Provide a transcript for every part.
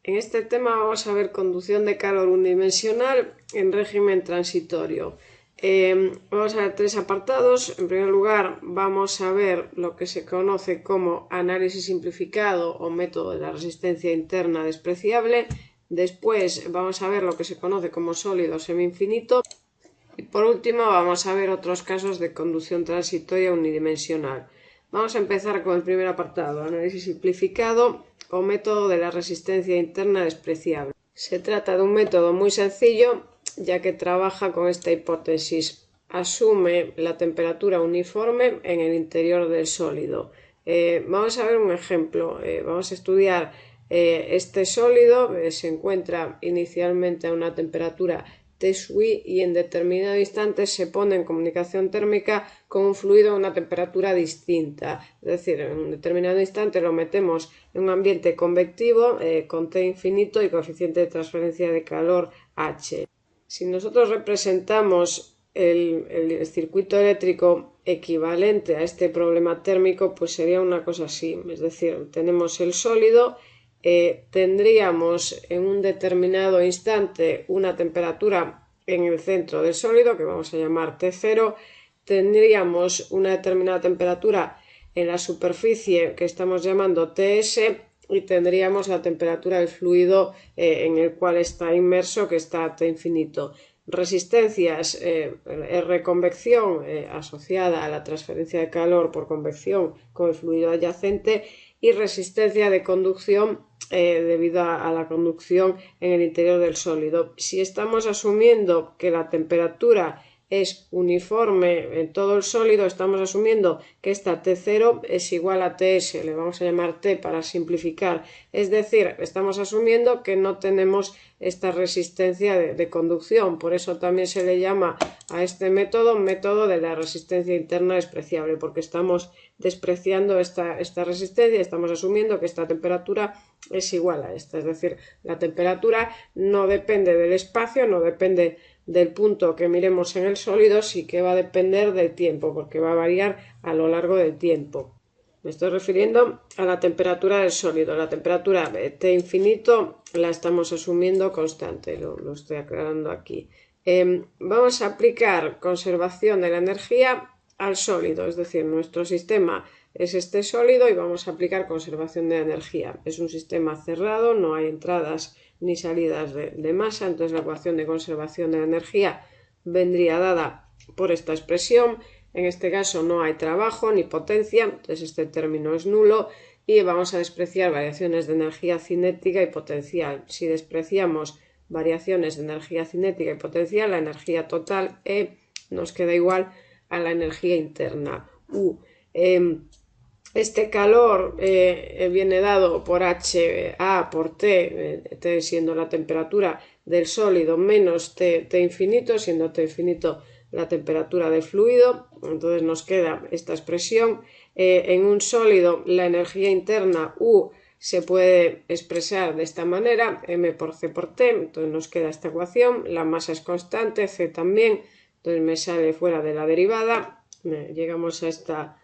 En este tema vamos a ver conducción de calor unidimensional en régimen transitorio. Vamos a ver tres apartados. En primer lugar, vamos a ver lo que se conoce como análisis simplificado o método de la resistencia interna despreciable. Después vamos a ver lo que se conoce como sólido semi-infinito. Y por último vamos a ver otros casos de conducción transitoria unidimensional. Vamos a empezar con el primer apartado, análisis simplificado o método de la resistencia interna despreciable. Se trata de un método muy sencillo, ya que trabaja con esta hipótesis. Asume la temperatura uniforme en el interior del sólido. Vamos a ver un ejemplo. Vamos a estudiar este sólido. Se encuentra inicialmente a una temperatura T-SUI y en determinado instante se pone en comunicación térmica con un fluido a una temperatura distinta. Es decir, en un determinado instante lo metemos en un ambiente convectivo con T infinito y coeficiente de transferencia de calor H. Si nosotros representamos el circuito eléctrico equivalente a este problema térmico, pues sería una cosa así. Es decir, tenemos el sólido. Tendríamos en un determinado instante una temperatura en el centro del sólido que vamos a llamar T0, tendríamos una determinada temperatura en la superficie que estamos llamando Ts y tendríamos la temperatura del fluido en el cual está inmerso, que está a T infinito. Resistencias, R convección asociada a la transferencia de calor por convección con el fluido adyacente, y resistencia de conducción debido a la conducción en el interior del sólido. Si estamos asumiendo que la temperatura es uniforme en todo el sólido, estamos asumiendo que esta T0 es igual a Ts, le vamos a llamar T para simplificar, es decir, estamos asumiendo que no tenemos esta resistencia de conducción, por eso también se le llama a este método de la resistencia interna despreciable, porque estamos despreciando esta resistencia, estamos asumiendo que esta temperatura es igual a esta, es decir, la temperatura no depende del espacio, no depende del punto que miremos en el sólido, sí que va a depender del tiempo, porque va a variar a lo largo del tiempo. Me estoy refiriendo a la temperatura del sólido. La temperatura T infinito la estamos asumiendo constante, lo estoy aclarando aquí. Vamos a aplicar conservación de la energía al sólido, es decir, nuestro sistema es este sólido y vamos a aplicar conservación de energía. Es un sistema cerrado, no hay entradas ni salidas de masa, entonces la ecuación de conservación de la energía vendría dada por esta expresión. En este caso no hay trabajo ni potencia, entonces este término es nulo y vamos a despreciar variaciones de energía cinética y potencial. Si despreciamos variaciones de energía cinética y potencial, la energía total E nos queda igual a la energía interna U. Este calor viene dado por HA por T siendo la temperatura del sólido menos T infinito, siendo T infinito la temperatura del fluido. Entonces nos queda esta expresión. En un sólido la energía interna U se puede expresar de esta manera, M por C por T, entonces nos queda esta ecuación. La masa es constante, C también, entonces me sale fuera de la derivada. Llegamos a esta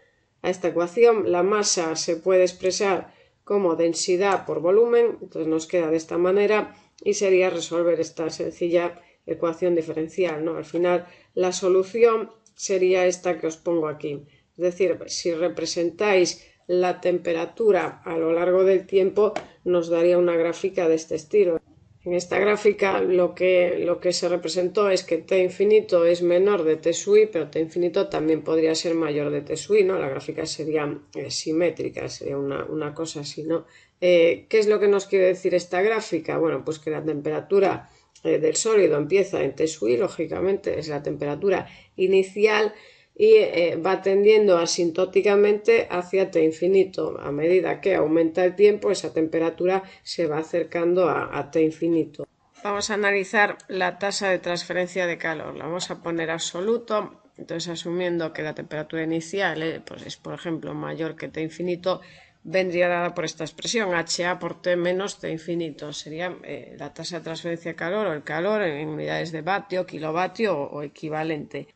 ecuación. La masa se puede expresar como densidad por volumen, entonces nos queda de esta manera y sería resolver esta sencilla ecuación diferencial, ¿no? Al final la solución sería esta que os pongo aquí. Es decir, si representáis la temperatura a lo largo del tiempo, nos daría una gráfica de este estilo. En esta gráfica lo que se representó es que T infinito es menor de T sui, pero T infinito también podría ser mayor de T sui, ¿no? La gráfica sería simétrica, sería una cosa así, ¿no? ¿Qué es lo que nos quiere decir esta gráfica? Bueno, pues que la temperatura del sólido empieza en T sui, lógicamente es la temperatura inicial, y va tendiendo asintóticamente hacia T infinito. A medida que aumenta el tiempo, esa temperatura se va acercando a T infinito. Vamos a analizar la tasa de transferencia de calor. La vamos a poner absoluto, entonces asumiendo que la temperatura inicial pues es, por ejemplo, mayor que T infinito, vendría dada por esta expresión, HA por T menos T infinito. Sería la tasa de transferencia de calor o el calor en unidades de vatio, kilovatio o equivalente.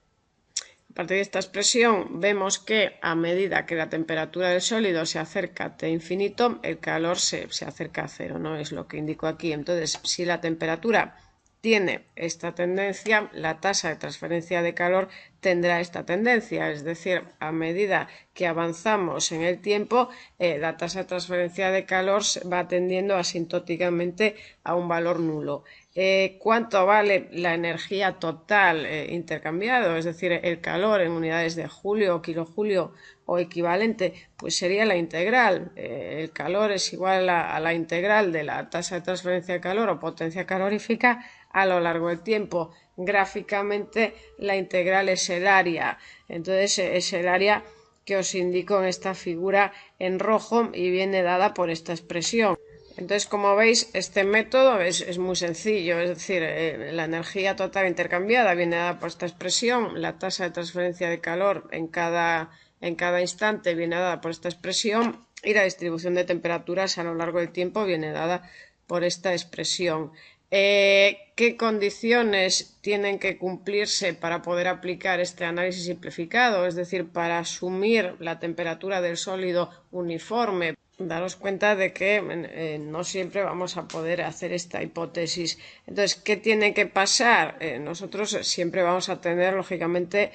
A partir de esta expresión vemos que a medida que la temperatura del sólido se acerca a T infinito, el calor se acerca a cero, ¿no? Es lo que indico aquí. Entonces, si la temperatura tiene esta tendencia, la tasa de transferencia de calor tendrá esta tendencia, es decir, a medida que avanzamos en el tiempo, la tasa de transferencia de calor va tendiendo asintóticamente a un valor nulo. ¿Cuánto vale la energía total intercambiado? Es decir, el calor en unidades de julio o kilojulio o equivalente, pues sería la integral. El calor es igual a la integral de la tasa de transferencia de calor o potencia calorífica a lo largo del tiempo. Gráficamente la integral es el área, entonces es el área que os indico en esta figura en rojo y viene dada por esta expresión. Entonces, como veis, este método es muy sencillo, es decir, la energía total intercambiada viene dada por esta expresión, la tasa de transferencia de calor en cada instante viene dada por esta expresión y la distribución de temperaturas a lo largo del tiempo viene dada por esta expresión. ¿Qué condiciones tienen que cumplirse para poder aplicar este análisis simplificado? Es decir, para asumir la temperatura del sólido uniforme. Daros cuenta de que no siempre vamos a poder hacer esta hipótesis. Entonces, ¿qué tiene que pasar? Nosotros siempre vamos a tener, lógicamente,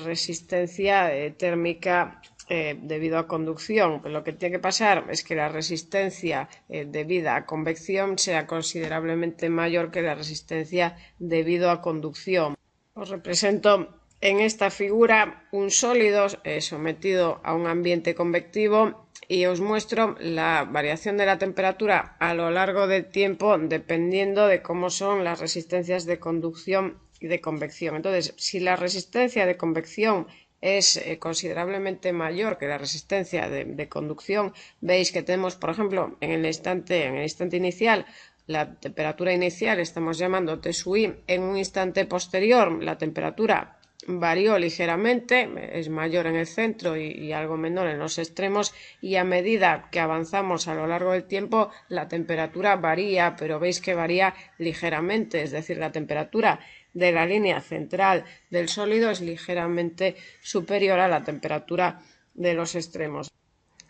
resistencia térmica debido a conducción. Pues lo que tiene que pasar es que la resistencia debida a convección sea considerablemente mayor que la resistencia debido a conducción. Os represento en esta figura un sólido sometido a un ambiente convectivo y os muestro la variación de la temperatura a lo largo del tiempo dependiendo de cómo son las resistencias de conducción y de convección. Entonces, si la resistencia de convección es considerablemente mayor que la resistencia de conducción, veis que tenemos, por ejemplo, en el instante inicial, la temperatura inicial estamos llamando T sub I, en un instante posterior la temperatura varió ligeramente, es mayor en el centro y algo menor en los extremos, y a medida que avanzamos a lo largo del tiempo la temperatura varía, pero veis que varía ligeramente, es decir, la temperatura de la línea central del sólido es ligeramente superior a la temperatura de los extremos.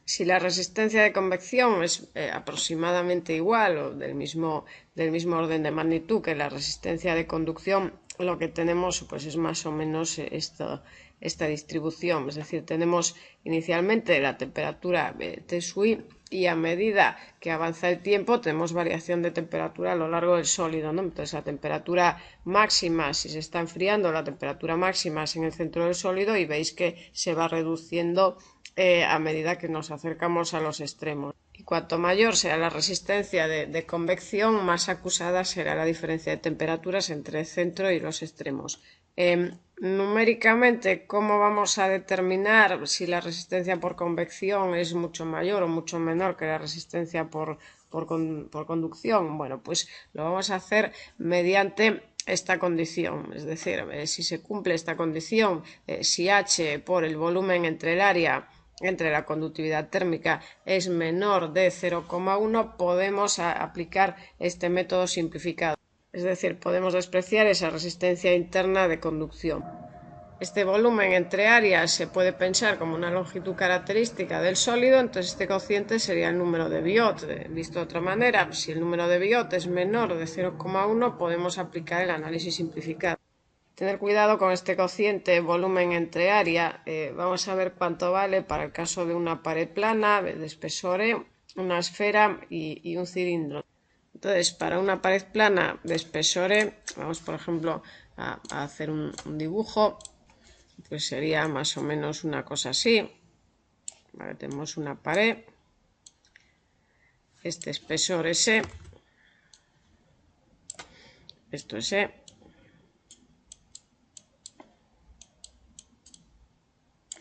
Si la resistencia de convección es aproximadamente igual o del mismo orden de magnitud que la resistencia de conducción, lo que tenemos pues es más o menos esta distribución. Es decir, tenemos inicialmente la temperatura T sub I y a medida que avanza el tiempo tenemos variación de temperatura a lo largo del sólido, ¿no? Entonces la temperatura máxima, si se está enfriando, la temperatura máxima es en el centro del sólido y veis que se va reduciendo a medida que nos acercamos a los extremos. Y cuanto mayor sea la resistencia de convección, más acusada será la diferencia de temperaturas entre el centro y los extremos. Numéricamente, ¿cómo vamos a determinar si la resistencia por convección es mucho mayor o mucho menor que la resistencia por conducción? Bueno, pues lo vamos a hacer mediante esta condición, es decir, si se cumple esta condición, si H por el volumen entre el área entre la conductividad térmica es menor de 0,1, podemos aplicar este método simplificado. Es decir, podemos despreciar esa resistencia interna de conducción. Este volumen entre áreas se puede pensar como una longitud característica del sólido, entonces este cociente sería el número de Biot. Visto de otra manera, si el número de Biot es menor de 0,1, podemos aplicar el análisis simplificado. Tener cuidado con este cociente volumen entre área. Vamos a ver cuánto vale para el caso de una pared plana de espesor E, una esfera y un cilindro. Entonces, para una pared plana de espesor E, vamos por ejemplo a hacer un dibujo, pues sería más o menos una cosa así. Vale, tenemos una pared, este espesor es E, esto es E.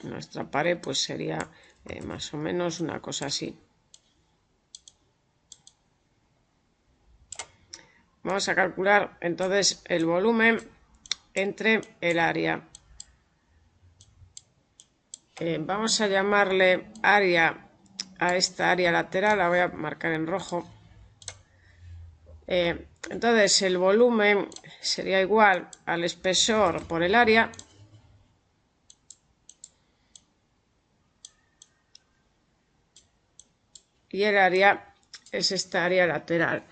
Nuestra pared pues sería más o menos una cosa así. Vamos a calcular entonces el volumen entre el área. Vamos a llamarle área a esta área lateral, la voy a marcar en rojo. Entonces el volumen sería igual al espesor por el área. y el área es esta área lateral.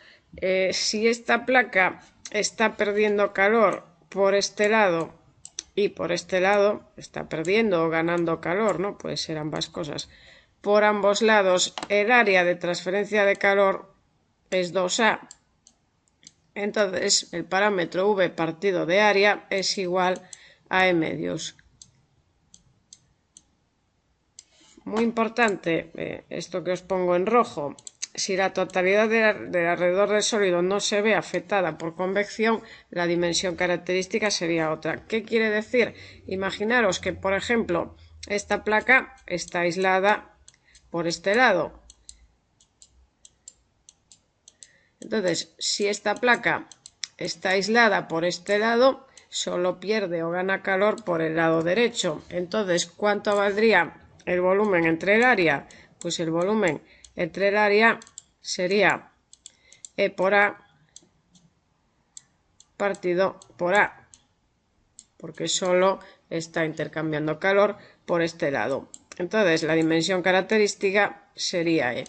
Si esta placa está perdiendo calor por este lado y por este lado, está perdiendo o ganando calor, ¿no? Puede ser ambas cosas. Por ambos lados, el área de transferencia de calor es 2A. Entonces, el parámetro V partido de área es igual a E medios. Muy importante, esto que os pongo en rojo. Si la totalidad del alrededor del sólido no se ve afectada por convección, la dimensión característica sería otra. ¿Qué quiere decir? Imaginaros que, por ejemplo, esta placa está aislada por este lado. Entonces, si esta placa está aislada por este lado, solo pierde o gana calor por el lado derecho. Entonces, ¿cuánto valdría el volumen entre el área? Pues el volumen entre el área sería E por A partido por A, porque solo está intercambiando calor por este lado. Entonces, la dimensión característica sería E.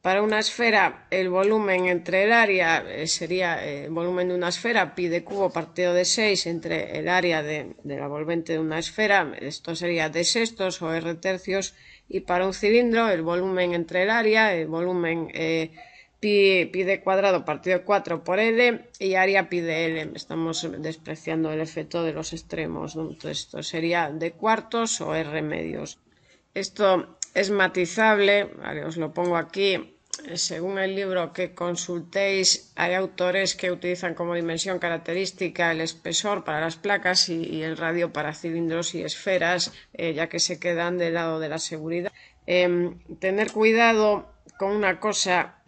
Para una esfera, el volumen entre el área sería el volumen de una esfera, pi de cubo partido de 6 entre el área de la volvente de una esfera. Esto sería d sextos o r tercios. Y para un cilindro, el volumen entre el área, el volumen pi de cuadrado partido de 4 por L y área pi de L. Estamos despreciando el efecto de los extremos, ¿no? Entonces, esto sería d cuartos o r medios. Esto es matizable, vale, os lo pongo aquí. Según el libro que consultéis, hay autores que utilizan como dimensión característica el espesor para las placas y el radio para cilindros y esferas, ya que se quedan del lado de la seguridad. Tener cuidado con una cosa.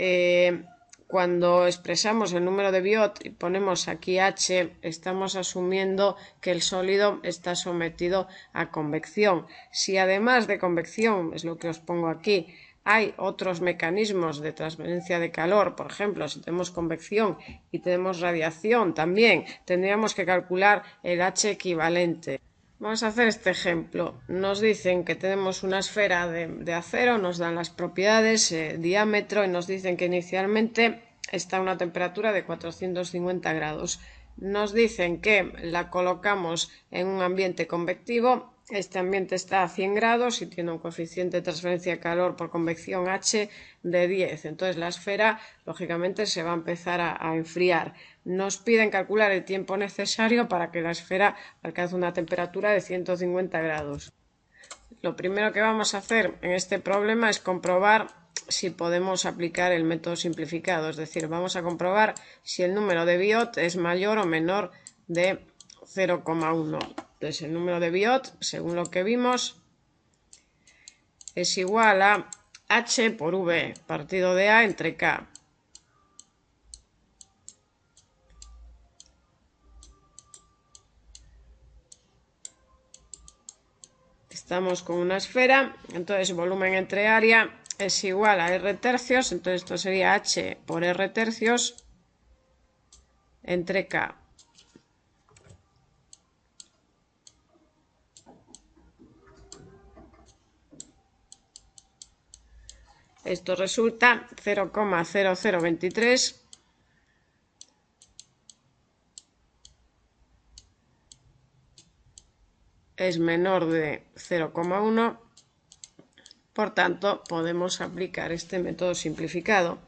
Cuando expresamos el número de Biot y ponemos aquí H, estamos asumiendo que el sólido está sometido a convección. Si además de convección, es lo que os pongo aquí, hay otros mecanismos de transferencia de calor, por ejemplo, si tenemos convección y tenemos radiación también, tendríamos que calcular el H equivalente. Vamos a hacer este ejemplo. Nos dicen que tenemos una esfera de acero, nos dan las propiedades, diámetro, y nos dicen que inicialmente está a una temperatura de 450 grados. Nos dicen que la colocamos en un ambiente convectivo. Este ambiente está a 100 grados y tiene un coeficiente de transferencia de calor por convección H de 10. Entonces la esfera, lógicamente, se va a empezar a enfriar. Nos piden calcular el tiempo necesario para que la esfera alcance una temperatura de 150 grados. Lo primero que vamos a hacer en este problema es comprobar si podemos aplicar el método simplificado, es decir, vamos a comprobar si el número de Biot es mayor o menor de 0,1. Entonces el número de Biot, según lo que vimos, es igual a H por V partido de A entre K. Estamos con una esfera, entonces volumen entre área es igual a R tercios, entonces esto sería H por R tercios entre K. Esto resulta 0,0023 es menor de 0,1, por tanto podemos aplicar este método simplificado.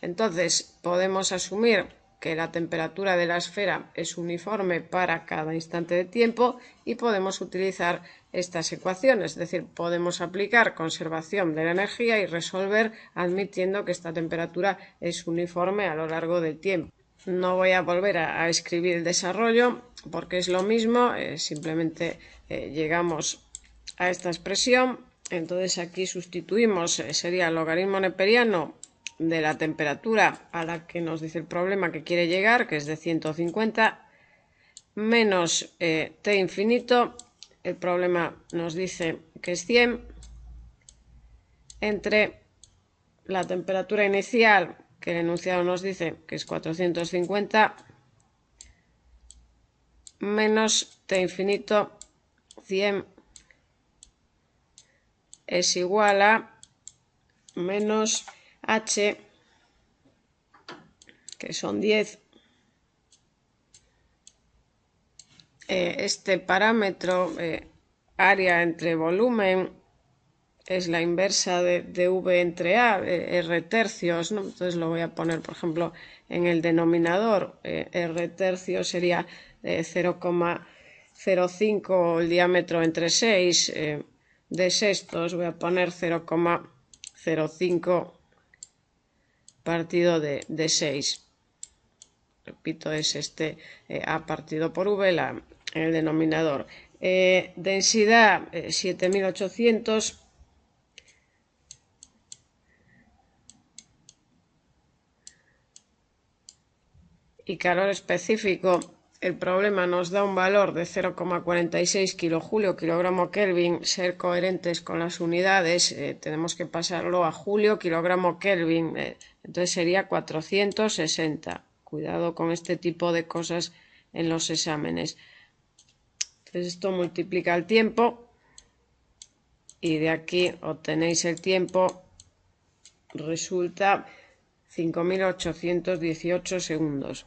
Entonces podemos asumir que la temperatura de la esfera es uniforme para cada instante de tiempo y podemos utilizar estas ecuaciones, es decir, podemos aplicar conservación de la energía y resolver admitiendo que esta temperatura es uniforme a lo largo del tiempo. No voy a volver a escribir el desarrollo porque es lo mismo, simplemente llegamos a esta expresión. Entonces aquí sustituimos, sería el logaritmo neperiano de la temperatura a la que nos dice el problema que quiere llegar, que es de 150, menos T infinito, el problema nos dice que es 100, entre la temperatura inicial, que el enunciado nos dice que es 450, menos T infinito, 100 es igual a menos H, que son 10. Este parámetro, área entre volumen, es la inversa de V entre A, R tercios, ¿no? Entonces lo voy a poner, por ejemplo, en el denominador. R tercios sería 0,05 el diámetro entre 6. De sextos voy a poner 0,05 partido de 6. Repito, es este A partido por V en el denominador. Densidad 7800. Y calor específico, el problema nos da un valor de 0,46 kilojulio kilogramo Kelvin. Ser coherentes con las unidades, tenemos que pasarlo a julio kilogramo Kelvin. Entonces sería 460. Cuidado con este tipo de cosas en los exámenes. Entonces esto multiplica el tiempo y de aquí obtenéis el tiempo. Resulta 5.818 segundos.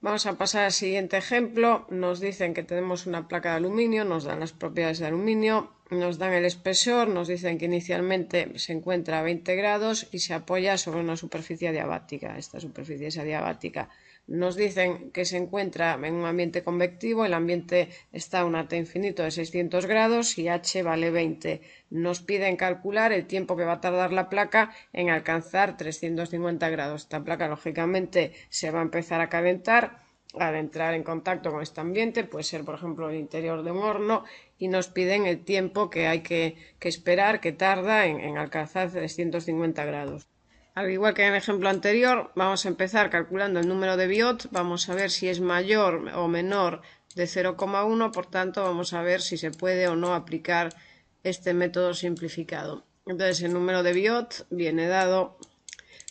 Vamos a pasar al siguiente ejemplo. Nos dicen que tenemos una placa de aluminio, nos dan las propiedades de aluminio, nos dan el espesor, nos dicen que inicialmente se encuentra a 20 grados y se apoya sobre una superficie adiabática. Esta superficie es adiabática. Nos dicen que se encuentra en un ambiente convectivo, el ambiente está a un T infinito de 600 grados y H vale 20. Nos piden calcular el tiempo que va a tardar la placa en alcanzar 350 grados. Esta placa, lógicamente, se va a empezar a calentar al entrar en contacto con este ambiente, puede ser, por ejemplo, el interior de un horno, y nos piden el tiempo que hay que esperar, que tarda en alcanzar 350 grados. Al igual que en el ejemplo anterior, vamos a empezar calculando el número de Biot. Vamos a ver si es mayor o menor de 0,1, por tanto vamos a ver si se puede o no aplicar este método simplificado. Entonces el número de Biot viene dado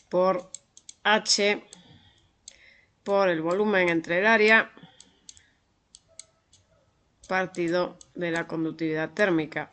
por H por el volumen entre el área partido de la conductividad térmica.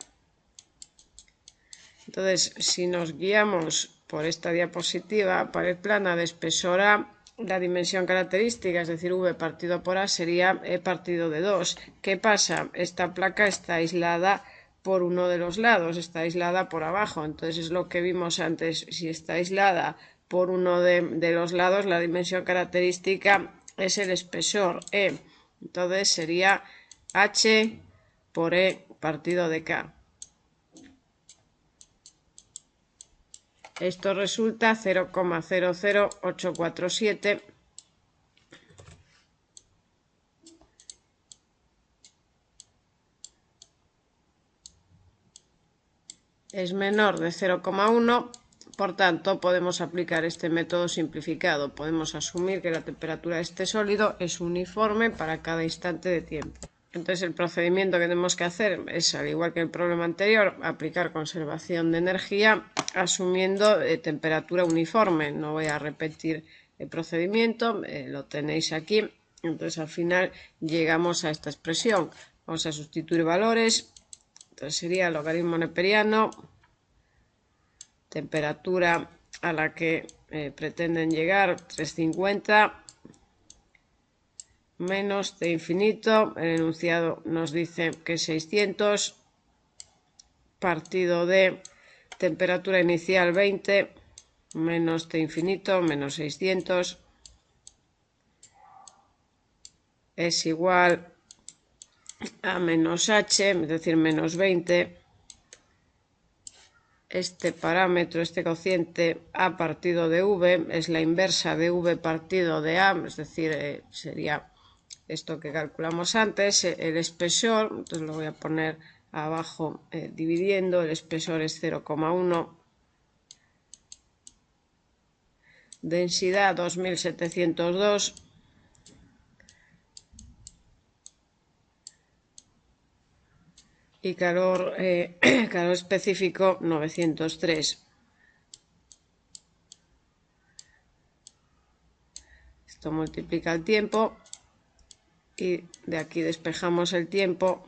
Entonces, si nos guiamos por esta diapositiva, pared plana de espesor A, la dimensión característica, es decir, V partido por A, sería E partido de 2. ¿Qué pasa? Esta placa está aislada por uno de los lados, está aislada por abajo. Entonces es lo que vimos antes. Si está aislada por uno de los lados, la dimensión característica es el espesor E. Entonces sería H por E partido de K. Esto resulta 0,00847. Es menor de 0,1. Por tanto, podemos aplicar este método simplificado. Podemos asumir que la temperatura de este sólido es uniforme para cada instante de tiempo. Entonces el procedimiento que tenemos que hacer es, al igual que el problema anterior, aplicar conservación de energía asumiendo temperatura uniforme. No voy a repetir el procedimiento, lo tenéis aquí. Entonces al final llegamos a esta expresión. Vamos a sustituir valores. Entonces sería el logaritmo neperiano, temperatura a la que pretenden llegar 350, menos T infinito, el enunciado nos dice que 600, partido de temperatura inicial 20, menos T infinito, menos 600, es igual a menos H, es decir, menos 20. Este parámetro, este cociente A partido de V, es la inversa de V partido de A, es decir, sería esto que calculamos antes, el espesor. Entonces lo voy a poner abajo dividiendo, el espesor es 0,1, densidad 2702, y calor, calor específico 903. Esto multiplica el tiempo y de aquí despejamos el tiempo.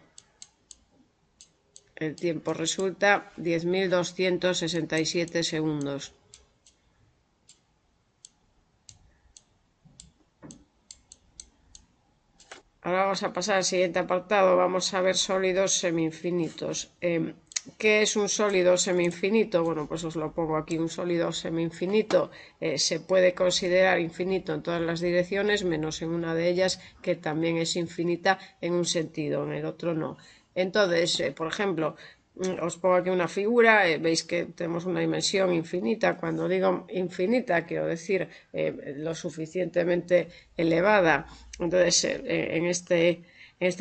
El tiempo resulta 10.267 segundos. Ahora vamos a pasar al siguiente apartado. Vamos a ver sólidos semi-infinitos. ¿Qué es un sólido semi-infinito? Bueno, pues os lo pongo aquí. Un sólido semi-infinito se puede considerar infinito en todas las direcciones, menos en una de ellas, que también es infinita en un sentido, en el otro no. Entonces, por ejemplo, os pongo aquí una figura, veis que tenemos una dimensión infinita. Cuando digo infinita, quiero decir lo suficientemente elevada. Entonces, en este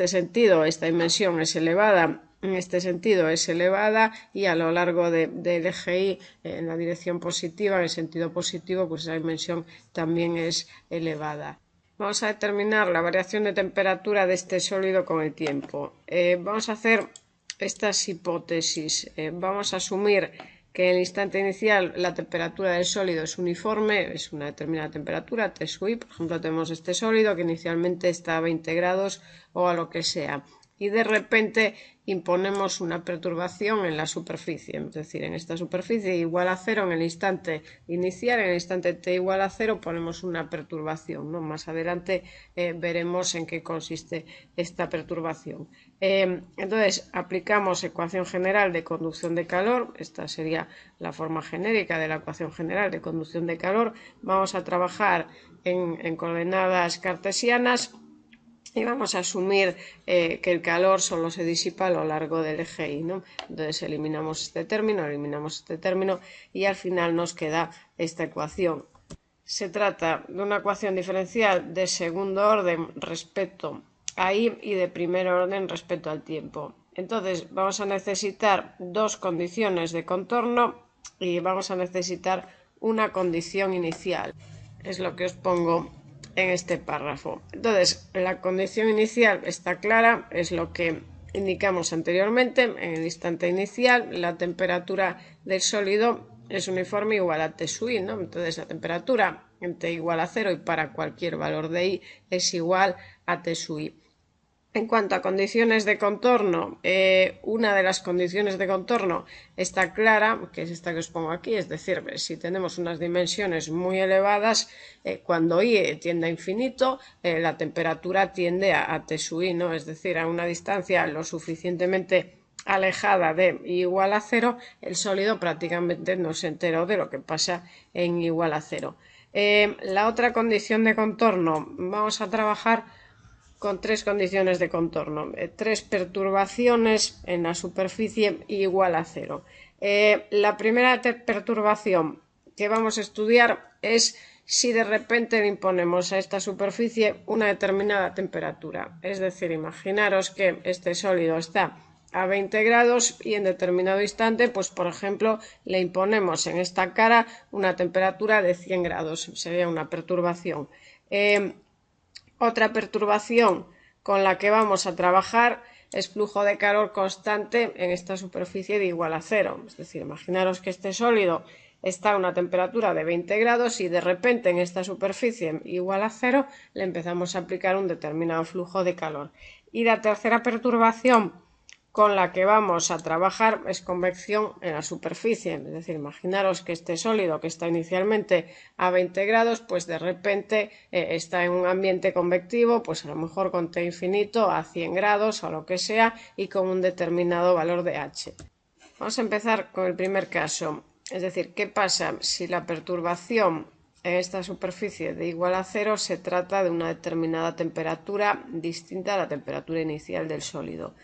sentido, esta dimensión es elevada. En este sentido es elevada y a lo largo del eje Y, en la dirección positiva, en el sentido positivo, pues esa dimensión también es elevada. Vamos a determinar la variación de temperatura de este sólido con el tiempo. Vamos a hacer estas hipótesis. Vamos a asumir que en el instante inicial la temperatura del sólido es uniforme, es una determinada temperatura, T sub I. Por ejemplo, tenemos este sólido que inicialmente está a 20 grados o a lo que sea. Y de repente imponemos una perturbación en la superficie, es decir, en esta superficie igual a cero en el instante inicial, en el instante t igual a cero ponemos una perturbación, ¿no? Más adelante veremos en qué consiste esta perturbación. Entonces aplicamos ecuación general de conducción de calor. Esta sería la forma genérica de la ecuación general de conducción de calor. Vamos a trabajar en coordenadas cartesianas. Y vamos a asumir que el calor solo se disipa a lo largo del eje Y, ¿no? Entonces eliminamos este término y al final nos queda esta ecuación. Se trata de una ecuación diferencial de segundo orden respecto a Y y de primer orden respecto al tiempo. Entonces vamos a necesitar dos condiciones de contorno y vamos a necesitar una condición inicial. Es lo que os pongo en este párrafo. Entonces, la condición inicial está clara, es lo que indicamos anteriormente. En el instante inicial, la temperatura del sólido es uniforme igual a T sub I, ¿no? Entonces, la temperatura en T igual a 0 y para cualquier valor de I es igual a T sub I. En cuanto a condiciones de contorno, una de las condiciones de contorno está clara, que es esta que os pongo aquí, es decir, si tenemos unas dimensiones muy elevadas, cuando I tiende a infinito, la temperatura tiende a T sub I, ¿no? Es decir, a una distancia lo suficientemente alejada de I igual a 0, el sólido prácticamente no se enteró de lo que pasa en I igual a 0. La otra condición de contorno, vamos a trabajar con tres condiciones de contorno, tres perturbaciones en la superficie igual a 0. La primera perturbación que vamos a estudiar es si de repente le imponemos a esta superficie una determinada temperatura. Es decir, imaginaros que este sólido está a 20 grados y en determinado instante, pues por ejemplo, le imponemos en esta cara una temperatura de 100 grados. Sería una perturbación. Otra perturbación con la que vamos a trabajar es flujo de calor constante en esta superficie de igual a 0. Es decir, imaginaros que este sólido está a una temperatura de 20 grados y de repente en esta superficie igual a 0 le empezamos a aplicar un determinado flujo de calor. Y la tercera perturbación con la que vamos a trabajar es convección en la superficie. Es decir, imaginaros que este sólido que está inicialmente a 20 grados, pues de repente está en un ambiente convectivo, pues a lo mejor con T infinito a 100 grados o lo que sea y con un determinado valor de H. Vamos a empezar con el primer caso. Es decir, ¿qué pasa si la perturbación en esta superficie de igual a 0 se trata de una determinada temperatura distinta a la temperatura inicial del sólido?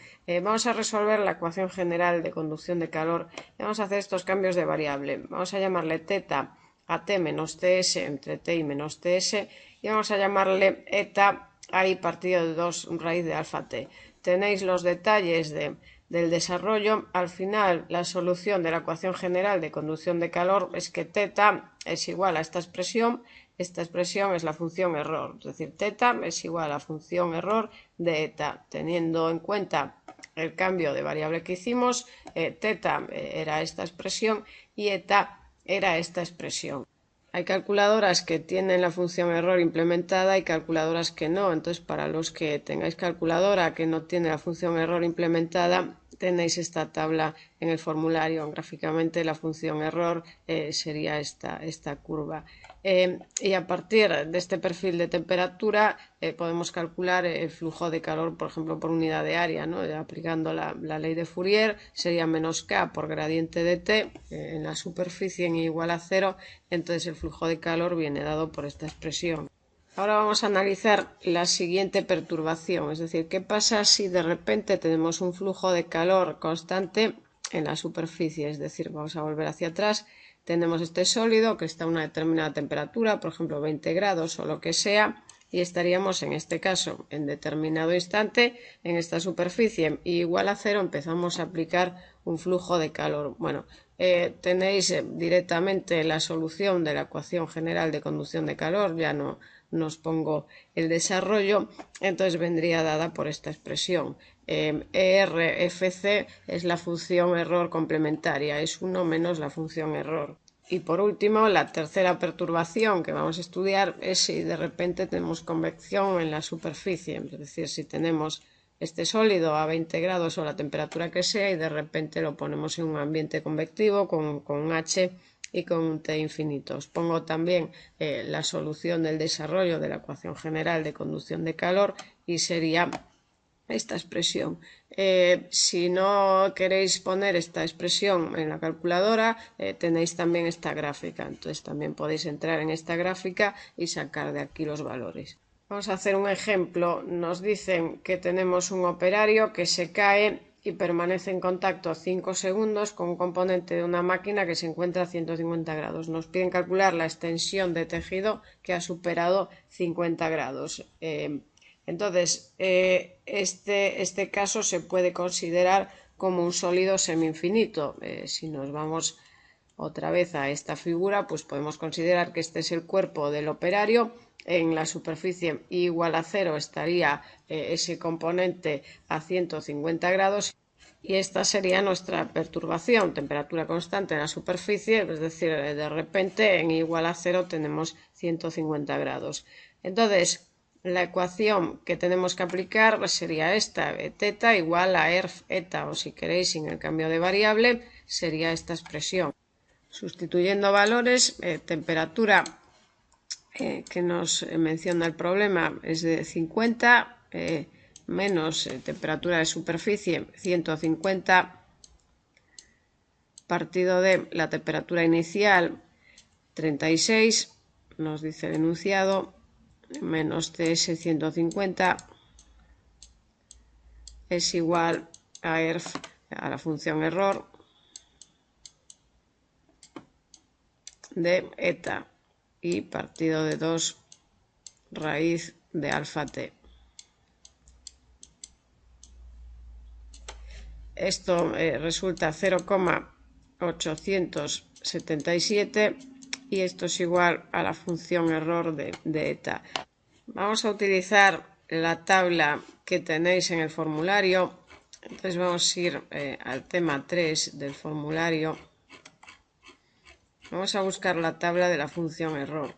Vamos a resolver la ecuación general de conducción de calor y vamos a hacer estos cambios de variable. Vamos a llamarle θ a T menos Ts entre T y menos Ts y vamos a llamarle eta a I partido de 2 raíz de alfa T. Tenéis los detalles del desarrollo. Al final, la solución de la ecuación general de conducción de calor es que θ es igual a esta expresión. Esta expresión es la función error, es decir, θ es igual a la función error de eta. Teniendo en cuenta el cambio de variable que hicimos, θ era esta expresión y eta era esta expresión. Hay calculadoras que tienen la función error implementada y calculadoras que no. Entonces, para los que tengáis calculadora que no tiene la función error implementada, tenéis esta tabla en el formulario. Gráficamente la función error sería esta curva. Y a partir de este perfil de temperatura podemos calcular el flujo de calor, por ejemplo, por unidad de área, ¿no? Aplicando la ley de Fourier sería menos K por gradiente de T en la superficie en igual a 0, entonces el flujo de calor viene dado por esta expresión. Ahora vamos a analizar la siguiente perturbación, es decir, ¿qué pasa si de repente tenemos un flujo de calor constante en la superficie? Es decir, vamos a volver hacia atrás, tenemos este sólido que está a una determinada temperatura, por ejemplo 20 grados o lo que sea, y estaríamos en este caso en determinado instante en esta superficie igual a 0 empezamos a aplicar un flujo de calor. Bueno, tenéis directamente la solución de la ecuación general de conducción de calor, ya no os pongo el desarrollo, entonces vendría dada por esta expresión. ERFC es la función error complementaria, es 1 menos la función error. Y por último, la tercera perturbación que vamos a estudiar es si de repente tenemos convección en la superficie, es decir, si tenemos este sólido a 20 grados o la temperatura que sea y de repente lo ponemos en un ambiente convectivo con un H y con un T infinito. Os pongo también la solución del desarrollo de la ecuación general de conducción de calor y sería esta expresión. Si no queréis poner esta expresión en la calculadora, tenéis también esta gráfica. Entonces también podéis entrar en esta gráfica y sacar de aquí los valores. Vamos a hacer un ejemplo. Nos dicen que tenemos un operario que se cae y permanece en contacto 5 segundos con un componente de una máquina que se encuentra a 150 grados. Nos piden calcular la extensión de tejido que ha superado 50 grados. Entonces, este caso se puede considerar como un sólido semi-infinito. Si nos vamos otra vez a esta figura, pues podemos considerar que este es el cuerpo del operario. En la superficie igual a 0 estaría ese componente a 150 grados y esta sería nuestra perturbación, temperatura constante en la superficie, es decir, de repente en igual a 0 tenemos 150 grados. Entonces, la ecuación que tenemos que aplicar sería esta, θ igual a ERF eta, o si queréis sin el cambio de variable, sería esta expresión. Sustituyendo valores, temperatura que nos menciona el problema es de 50 menos temperatura de superficie 150 partido de la temperatura inicial 36, nos dice el enunciado, menos CS 150 es igual a ERF, a la función error de eta y partido de 2 raíz de alfa t. Esto resulta 0,877 y esto es igual a la función error de eta. Vamos a utilizar la tabla que tenéis en el formulario. Entonces vamos a ir al tema 3 del formulario. Vamos a buscar la tabla de la función error.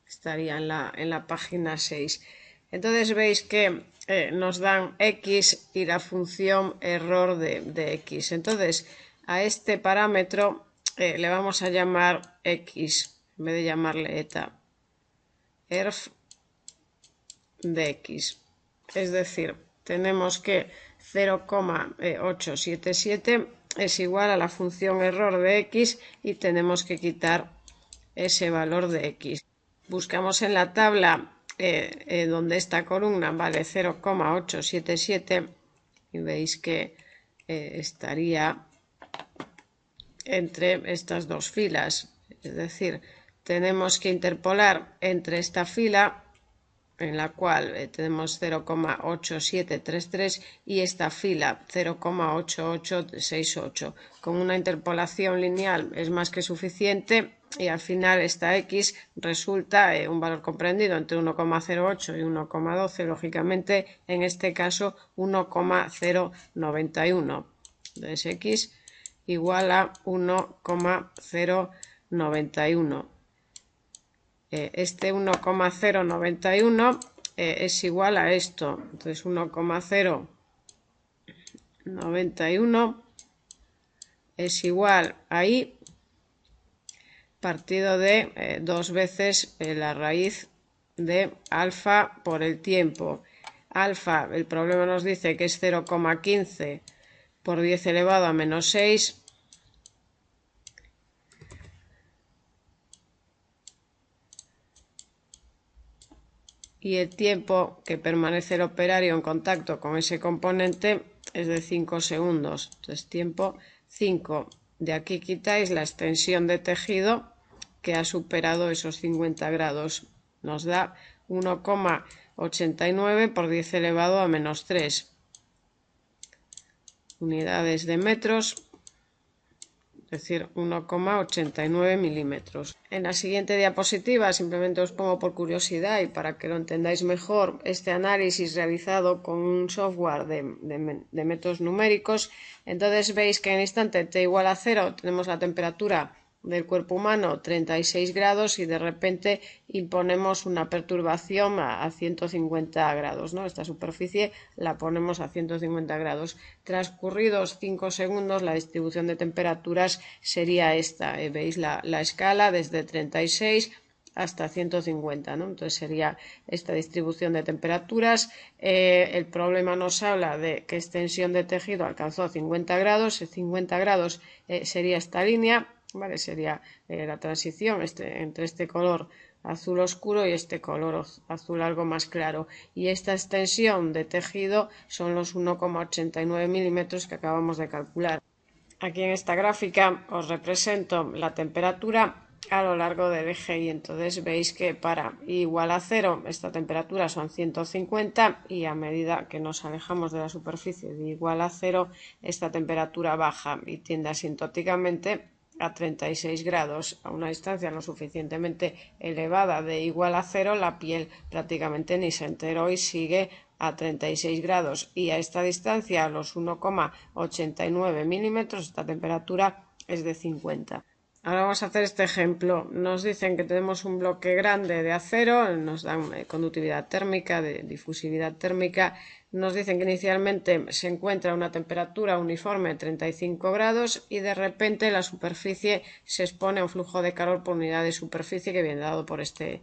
Estaría en la página 6. Entonces veis que nos dan x y la función error de x. Entonces a este parámetro le vamos a llamar x en vez de llamarle eta. ERF de x. Es decir, tenemos que 0,877 es igual a la función error de x y tenemos que quitar ese valor de x. Buscamos en la tabla donde esta columna vale 0,877 y veis que estaría entre estas dos filas. Es decir, tenemos que interpolar entre esta fila en la cual tenemos 0,8733 y esta fila 0,8868. Con una interpolación lineal es más que suficiente y al final esta x resulta un valor comprendido entre 1,08 y 1,12, lógicamente en este caso 1,091. Entonces x igual a 1,091. Este 1,091 es igual a esto. Entonces 1,091 es igual a I partido de 2 veces la raíz de alfa por el tiempo. Alfa, el problema nos dice que es 0,15 por 10 elevado a menos 6. Y el tiempo que permanece el operario en contacto con ese componente es de 5 segundos. Entonces, tiempo 5. De aquí quitáis la extensión de tejido que ha superado esos 50 grados. Nos da 1,89 por 10 elevado a menos 3. Unidades de metros, es decir, 1,89 milímetros. En la siguiente diapositiva simplemente os pongo por curiosidad y para que lo entendáis mejor este análisis realizado con un software de métodos numéricos. Entonces veis que en el instante t igual a 0 tenemos la temperatura del cuerpo humano 36 grados y de repente imponemos una perturbación a 150 grados, ¿no? Esta superficie la ponemos a 150 grados. Transcurridos 5 segundos la distribución de temperaturas sería esta. Veis la escala desde 36 hasta 150, ¿no? Entonces sería esta distribución de temperaturas. El problema nos habla de qué extensión de tejido alcanzó 50 grados. 50 grados sería esta línea. ¿Vale? Sería la transición entre este color azul oscuro y este color azul algo más claro. Y esta extensión de tejido son los 1,89 milímetros que acabamos de calcular. Aquí en esta gráfica os represento la temperatura a lo largo del eje y entonces veis que para I igual a 0 esta temperatura son 150 y a medida que nos alejamos de la superficie de igual a 0 esta temperatura baja y tiende asintóticamente a 36 grados. A una distancia lo suficientemente elevada de igual a 0 la piel prácticamente ni se enteró y sigue a 36 grados y a esta distancia, a los 1,89 milímetros, esta temperatura es de 50. Ahora vamos a hacer este ejemplo. Nos dicen que tenemos un bloque grande de acero, nos dan conductividad térmica, difusividad térmica. Nos dicen que inicialmente se encuentra a una temperatura uniforme de 35 grados y de repente la superficie se expone a un flujo de calor por unidad de superficie que viene dado por este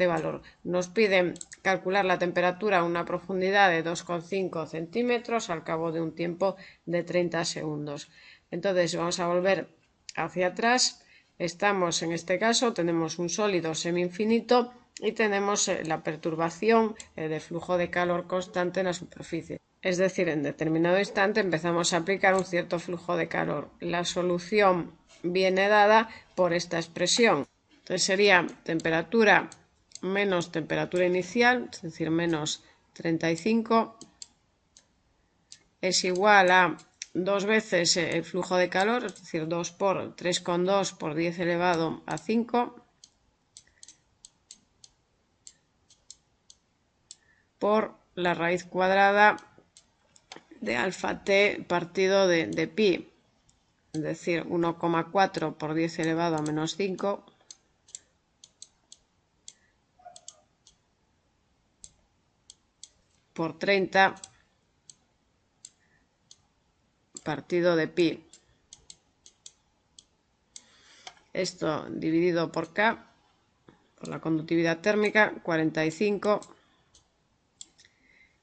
valor. Nos piden calcular la temperatura a una profundidad de 2,5 centímetros al cabo de un tiempo de 30 segundos. Entonces vamos a volver hacia atrás. Estamos en este caso, tenemos un sólido semi-infinito y tenemos la perturbación de flujo de calor constante en la superficie. Es decir, en determinado instante empezamos a aplicar un cierto flujo de calor. La solución viene dada por esta expresión. Entonces sería temperatura menos temperatura inicial, es decir, menos 35, es igual a 2 veces el flujo de calor, es decir, 2 por 3,2 por 10 elevado a 5 por la raíz cuadrada de alfa t partido de pi, es decir, 1,4 por 10 elevado a menos 5 por 30 partido de pi. Esto dividido por K, por la conductividad térmica, 45,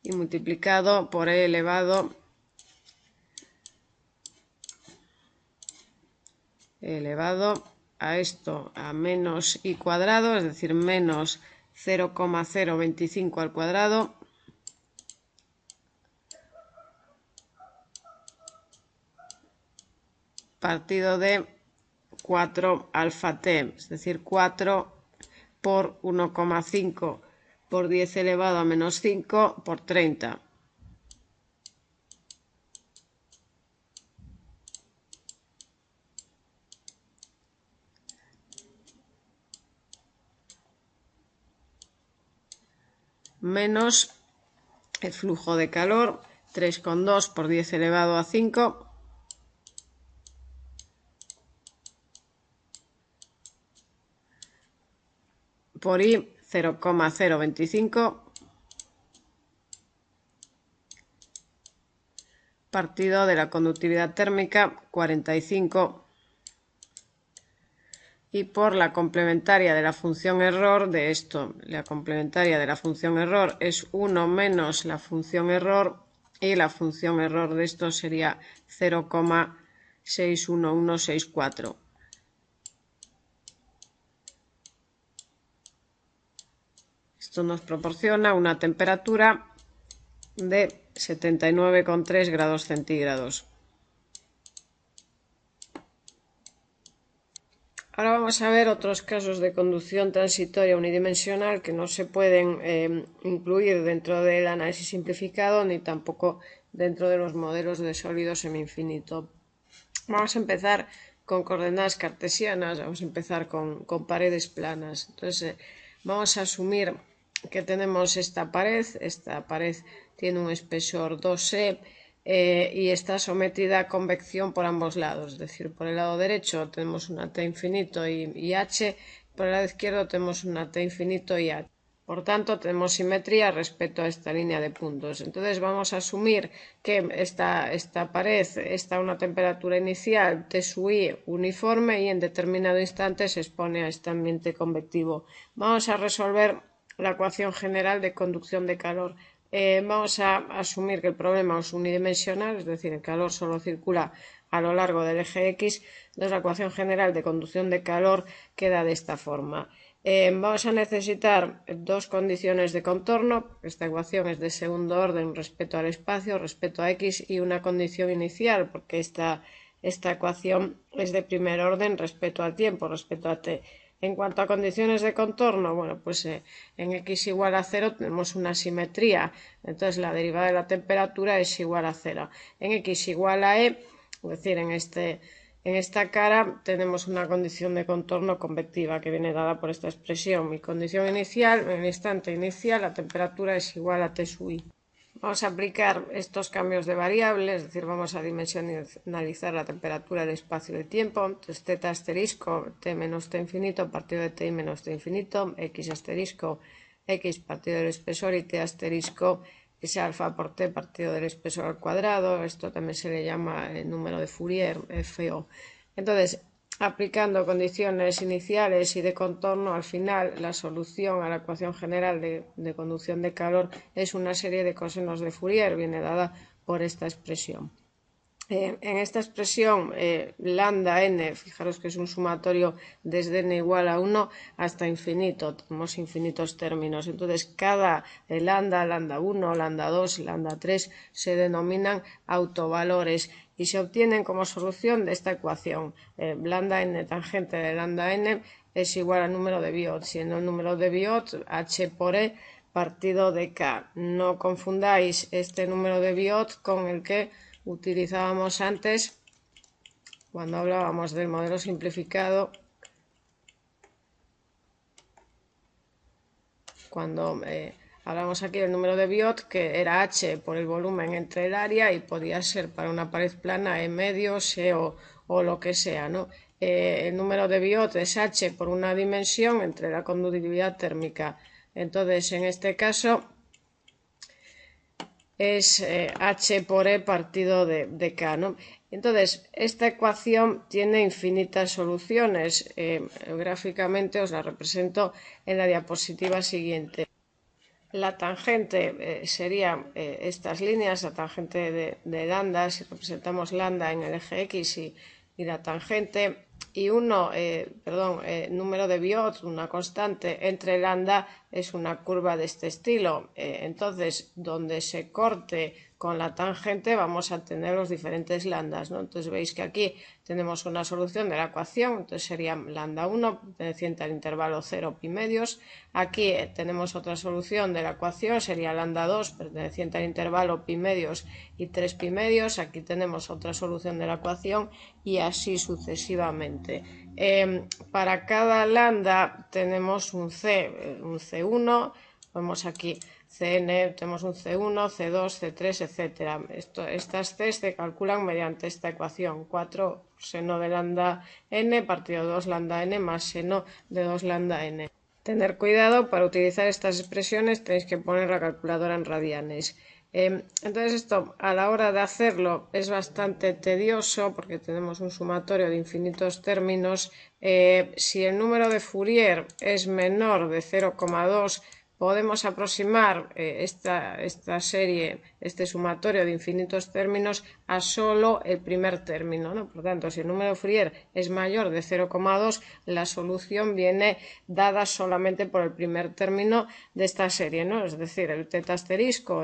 y multiplicado por E elevado a esto a menos I cuadrado, es decir, menos 0,025 al cuadrado, partido de 4 alfa t, es decir, 4 por 1,5 por 10 elevado a menos 5 por 30. Menos el flujo de calor, 3,2 por 10 elevado a 5 por I 0,025 partido de la conductividad térmica 45 y por la complementaria de la función error de esto. La complementaria de la función error es 1 menos la función error y la función error de esto sería 0,61164. Esto nos proporciona una temperatura de 79,3 grados centígrados. Ahora vamos a ver otros casos de conducción transitoria unidimensional que no se pueden incluir dentro del análisis simplificado ni tampoco dentro de los modelos de sólido semi-infinito. Vamos a empezar con coordenadas cartesianas, vamos a empezar con paredes planas. Entonces vamos a asumir que tenemos esta pared tiene un espesor 2e y está sometida a convección por ambos lados, es decir, por el lado derecho tenemos una T infinito y H, por el lado izquierdo tenemos una T infinito y H. Por tanto, tenemos simetría respecto a esta línea de puntos. Entonces vamos a asumir que esta pared está a una temperatura inicial T sub I uniforme y en determinado instante se expone a este ambiente convectivo. Vamos a resolver la ecuación general de conducción de calor. Vamos a asumir que el problema es unidimensional, es decir, el calor solo circula a lo largo del eje X. Entonces la ecuación general de conducción de calor queda de esta forma. Vamos a necesitar dos condiciones de contorno. Esta ecuación es de segundo orden respecto al espacio, respecto a X, y una condición inicial, porque esta ecuación es de primer orden respecto al tiempo, respecto a T. En cuanto a condiciones de contorno, bueno, pues en X igual a 0 tenemos una simetría, entonces la derivada de la temperatura es igual a 0. En X igual a E, es decir, en esta cara tenemos una condición de contorno convectiva que viene dada por esta expresión. Mi condición inicial, en el instante inicial, la temperatura es igual a T sub I. Vamos a aplicar estos cambios de variable, es decir, vamos a dimensionalizar la temperatura, el espacio y el tiempo. Entonces, θ asterisco, T menos T infinito, partido de T menos T infinito, X asterisco, X partido del espesor y T asterisco es alfa por T partido del espesor al cuadrado. Esto también se le llama el número de Fourier, FO. Entonces, aplicando condiciones iniciales y de contorno, al final la solución a la ecuación general de conducción de calor es una serie de cosenos de Fourier, viene dada por esta expresión. En esta expresión, lambda n, fijaros que es un sumatorio desde n igual a 1 hasta infinito, tenemos infinitos términos, entonces cada lambda, lambda 1, lambda 2, lambda 3 se denominan autovalores y se obtienen como solución de esta ecuación. Lambda n tangente de lambda n es igual al número de Biot, siendo el número de Biot h por e partido de k. No confundáis este número de Biot con el que utilizábamos antes cuando hablábamos del modelo simplificado, cuando hablamos aquí del número de Biot, que era h por el volumen entre el área y podía ser para una pared plana E medios, E o lo que sea, ¿no? El número de Biot es h por una dimensión entre la conductividad térmica. Entonces, en este caso es h por e partido de k, ¿no? Entonces, esta ecuación tiene infinitas soluciones. Gráficamente os la represento en la diapositiva siguiente. La tangente sería estas líneas, la tangente de lambda, si representamos lambda en el eje X y la tangente, y número de Biot, una constante entre lambda, es una curva de este estilo. Entonces, donde se corte con la tangente vamos a tener los diferentes lambdas, ¿no? Entonces veis que aquí tenemos una solución de la ecuación, entonces sería lambda 1 perteneciente al intervalo 0 pi medios. Aquí tenemos otra solución de la ecuación, sería lambda 2 perteneciente al intervalo pi medios y 3 pi medios. Aquí tenemos otra solución de la ecuación y así sucesivamente. Para cada lambda tenemos un C1, vemos aquí Cn, tenemos un C1, C2, C3, etc. Estas C se calculan mediante esta ecuación, 4 seno de lambda n partido 2 lambda n más seno de 2 lambda n. Tener cuidado, para utilizar estas expresiones tenéis que poner la calculadora en radianes. Entonces esto a la hora de hacerlo es bastante tedioso porque tenemos un sumatorio de infinitos términos. Si el número de Fourier es menor de 0,2, podemos aproximar esta serie, este sumatorio de infinitos términos a solo el primer término, ¿no? Por tanto, si el número de Fourier es mayor de 0,2, la solución viene dada solamente por el primer término de esta serie, ¿no? Es decir, el teta asterisco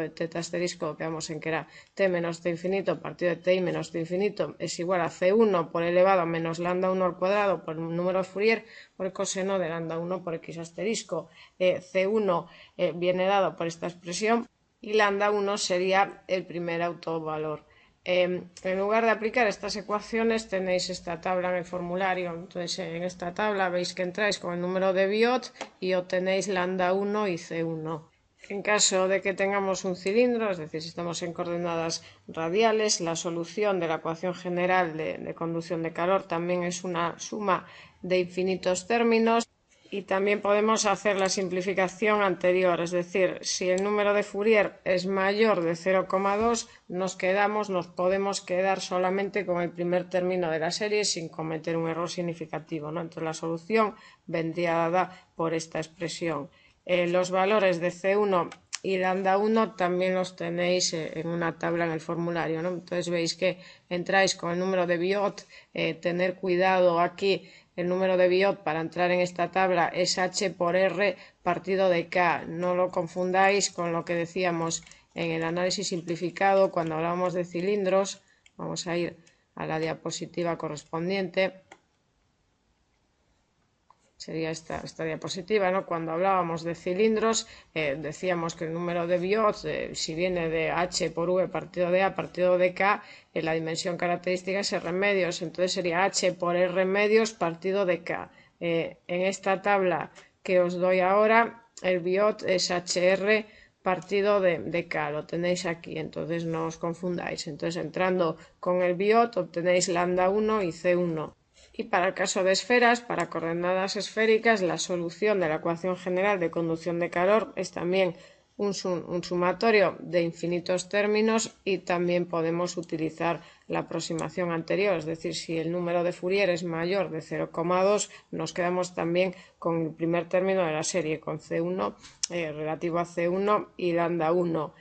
que vamos en que era t menos t infinito partido de t menos t infinito es igual a c1 por elevado a menos lambda 1 al cuadrado por un número de Fourier por el coseno de lambda 1 por x asterisco. C1 viene dado por esta expresión y lambda 1 sería el primer autovalor. En lugar de aplicar estas ecuaciones tenéis esta tabla en el formulario. Entonces en esta tabla veis que entráis con el número de Biot y obtenéis lambda 1 y C1. En caso de que tengamos un cilindro, es decir, si estamos en coordenadas radiales, la solución de la ecuación general de conducción de calor también es una suma de infinitos términos. Y también podemos hacer la simplificación anterior, es decir, si el número de Fourier es mayor de 0,2, nos podemos quedar solamente con el primer término de la serie sin cometer un error significativo, ¿no? Entonces la solución vendría dada por esta expresión. Los valores de C1 y lambda 1 también los tenéis en una tabla en el formulario, ¿no? Entonces veis que entráis con el número de Biot, tener cuidado aquí. El número de Biot para entrar en esta tabla es h por r partido de k. No lo confundáis con lo que decíamos en el análisis simplificado cuando hablábamos de cilindros. Vamos a ir a la diapositiva correspondiente. Sería esta diapositiva, ¿no? Cuando hablábamos de cilindros, decíamos que el número de Biot, si viene de h por v partido de a partido de k, la dimensión característica es r medios, entonces sería h por r medios partido de k. En esta tabla que os doy ahora, el Biot es hr partido de k, lo tenéis aquí, entonces no os confundáis. Entonces entrando con el Biot obtenéis lambda 1 y c1. Y para el caso de esferas, para coordenadas esféricas, la solución de la ecuación general de conducción de calor es también un sumatorio de infinitos términos y también podemos utilizar la aproximación anterior, es decir, si el número de Fourier es mayor de 0,2, nos quedamos también con el primer término de la serie, con C1 relativo a C1 y lambda 1.